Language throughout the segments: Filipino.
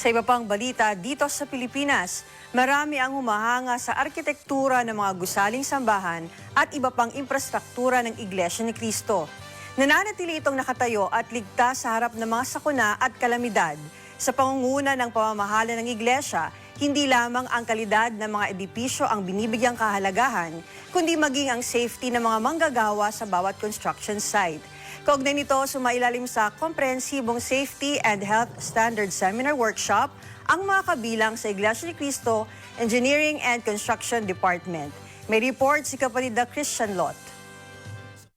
Sa iba pang balita, dito sa Pilipinas, marami ang humahanga sa arkitektura ng mga gusaling sambahan at iba pang infrastruktura ng Iglesia ni Cristo. Nananatili itong nakatayo at ligtas sa harap ng mga sakuna at kalamidad. Sa pangunguna ng pamamahala ng Iglesia, hindi lamang ang kalidad ng mga edipisyo ang binibigyang kahalagahan, kundi maging ang safety ng mga manggagawa sa bawat construction site. Kaugnay nito, sumailalim sa Komprehensibong Safety and Health Standard Seminar Workshop ang mga kabilang sa Iglesia ni Cristo Engineering and Construction Department. May report si kapatid na Christian Lot.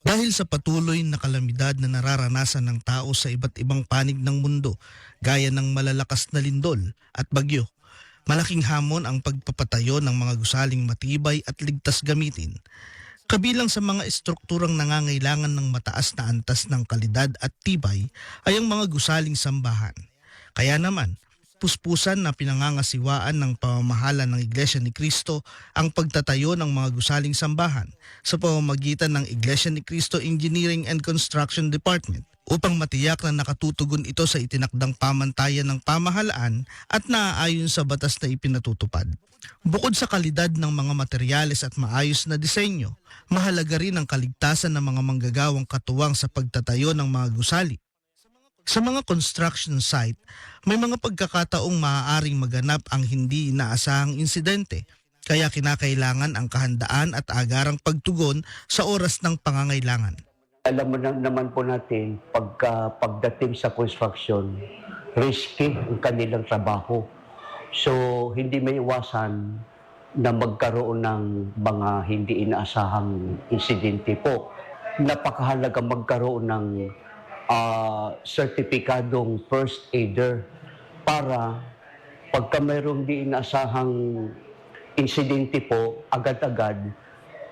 Dahil sa patuloy na kalamidad na nararanasan ng tao sa iba't ibang panig ng mundo, gaya ng malalakas na lindol at bagyo, malaking hamon ang pagpapatayo ng mga gusaling matibay at ligtas gamitin. Kabilang sa mga estrukturang nangangailangan ng mataas na antas ng kalidad at tibay ay ang mga gusaling sambahan. Kaya naman, puspusan na pinangangasiwaan ng pamamahala ng Iglesia ni Cristo ang pagtatayo ng mga gusaling sambahan sa pamamagitan ng Iglesia ni Cristo Engineering and Construction Department upang matiyak na nakatutugon ito sa itinakdang pamantayan ng pamahalaan at naaayon sa batas na ipinatutupad. Bukod sa kalidad ng mga materyales at maayos na disenyo, mahalaga rin ang kaligtasan ng mga manggagawang katuwang sa pagtatayo ng mga gusali. Sa mga construction site, may mga pagkakataong maaaring maganap ang hindi inaasahang insidente, kaya kinakailangan ang kahandaan at agarang pagtugon sa oras ng pangangailangan. Alam mo naman po natin, pagdating sa construction, risky ang kanilang trabaho. So, hindi may iwasan na magkaroon ng mga hindi inaasahang insidente po. Napakahalaga magkaroon ng sertipikadong first aider para pagka mayroong di inaasahang insidente po, agad-agad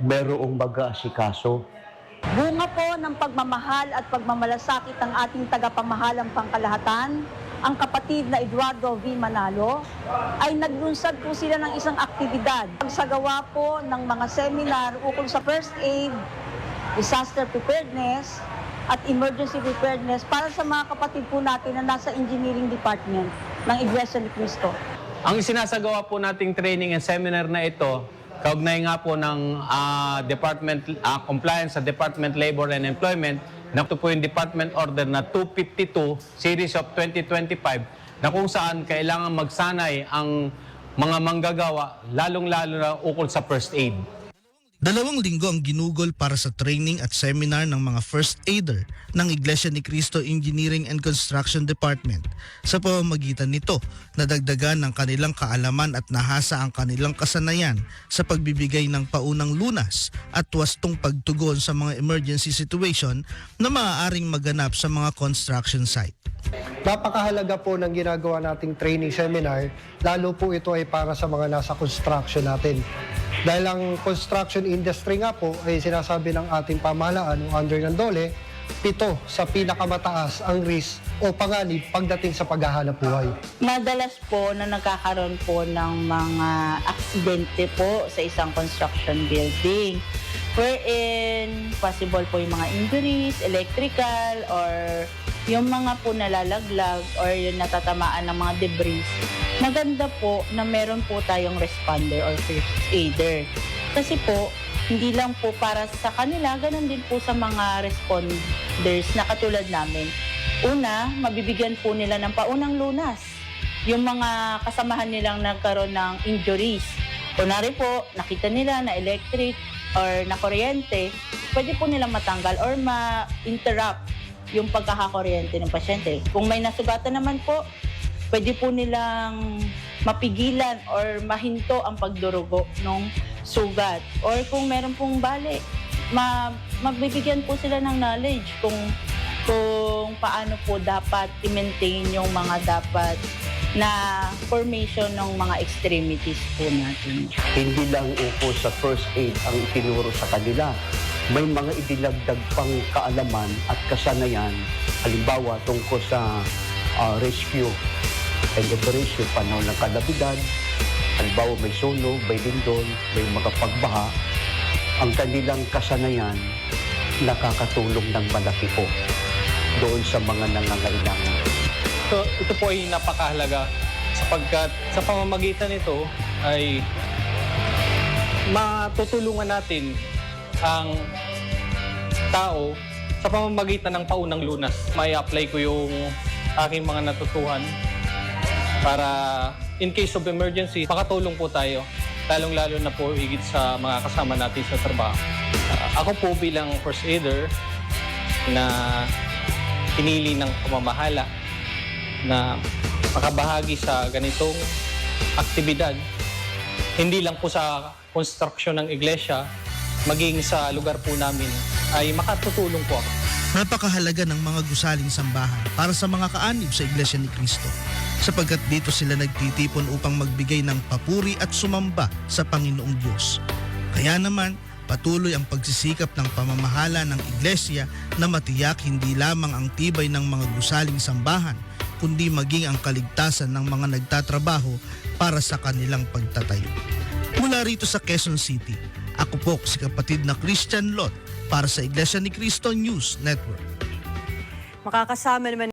mayroong mag-aasikaso. Bunga po ng pagmamahal at pagmamalasakit ng ating tagapamahalang pangkalahatan, ang kapatid na Eduardo V. Manalo, ay naglunsad po sila ng isang aktibidad. Pagsagawa po ng mga seminar ukol sa first aid, disaster preparedness, at emergency preparedness para sa mga kapatid po natin na nasa engineering department ng Iglesia ni Cristo. Ang sinasagawa po nating training and seminar na ito, kaugnay nga po ng compliance sa Department Labor and Employment, na ito po yung Department Order na 252 Series of 2025 na kung saan kailangan magsanay ang mga manggagawa, lalong-lalo na ukol sa first aid. 2 linggo ang ginugol para sa training at seminar ng mga first aider ng Iglesia ni Cristo Engineering and Construction Department. Sa pamamagitan nito, nadagdagan ng kanilang kaalaman at nahasa ang kanilang kasanayan sa pagbibigay ng paunang lunas at wastong pagtugon sa mga emergency situation na maaaring maganap sa mga construction site. Napakahalaga po ng ginagawa nating training seminar, lalo po ito ay para sa mga nasa construction natin. Dahil ang construction industry nga po ay sinasabi ng ating pamahalaan o under ng DOLE, 7 sa pinakamataas ang risk o panganib pagdating sa paghahanap buhay. Madalas po na nagkakaroon po ng mga aksidente po sa isang construction building, wherein possible po yung mga injuries, electrical, or yung mga po nalalaglag or yung natatamaan ng mga debris. Maganda po na meron po tayong responder or first aider. Kasi po, hindi lang po para sa kanila, ganun din po sa mga responders na katulad namin. Una, mabibigyan po nila ng paunang lunas. Yung mga kasamahan nilang nagkaroon ng injuries. Kunwari po, nakita nila na electric or na kuryente, pwede po nilang matanggal or ma-interrupt yung pagkakakuryente ng pasyente. Kung may nasugatan naman po, pwede po nilang mapigilan or mahinto ang pagdurugo ng sugat. Or kung meron pong bali, magbibigyan po sila ng knowledge kung paano po dapat i-maintain yung mga dapat na formation ng mga extremities po natin. Hindi lang upo sa first aid ang itinuro sa kanila. May mga idinagdag pang kaalaman at kasanayan, halimbawa tungkol sa rescue and operation, panahon ng kalabidad, halimbawa may sunog, may lindol, may mga pagbaha, ang kanilang kasanayan nakakatulong ng malaki po doon sa mga nangangailangan. So ito po ay napakahalaga sapagkat sa pamamagitan nito ay matutulungan natin ang tao sa pamamagitan ng paunang lunas. May apply ko yung aking mga natutuhan para in case of emergency, makatulong po tayo. Lalong-lalo na po higit sa mga kasama natin sa trabaho. Ako po bilang first aider na pinili ng pamamahala na makabahagi sa ganitong aktibidad, hindi lang po sa construction ng iglesia, maging sa lugar po namin, ay makatutulong po ako. Napakahalaga ng mga gusaling sambahan para sa mga kaanib sa Iglesia ni Cristo, sapagkat dito sila nagtitipon upang magbigay ng papuri at sumamba sa Panginoong Diyos. Kaya naman, patuloy ang pagsisikap ng pamamahala ng Iglesia na matiyak hindi lamang ang tibay ng mga gusaling sambahan, kundi maging ang kaligtasan ng mga nagtatrabaho para sa kanilang pagtatayo. Mula rito sa Quezon City, ako po si kapatid na Christian Lot para sa Iglesia ni Cristo News Network. Makakasama naman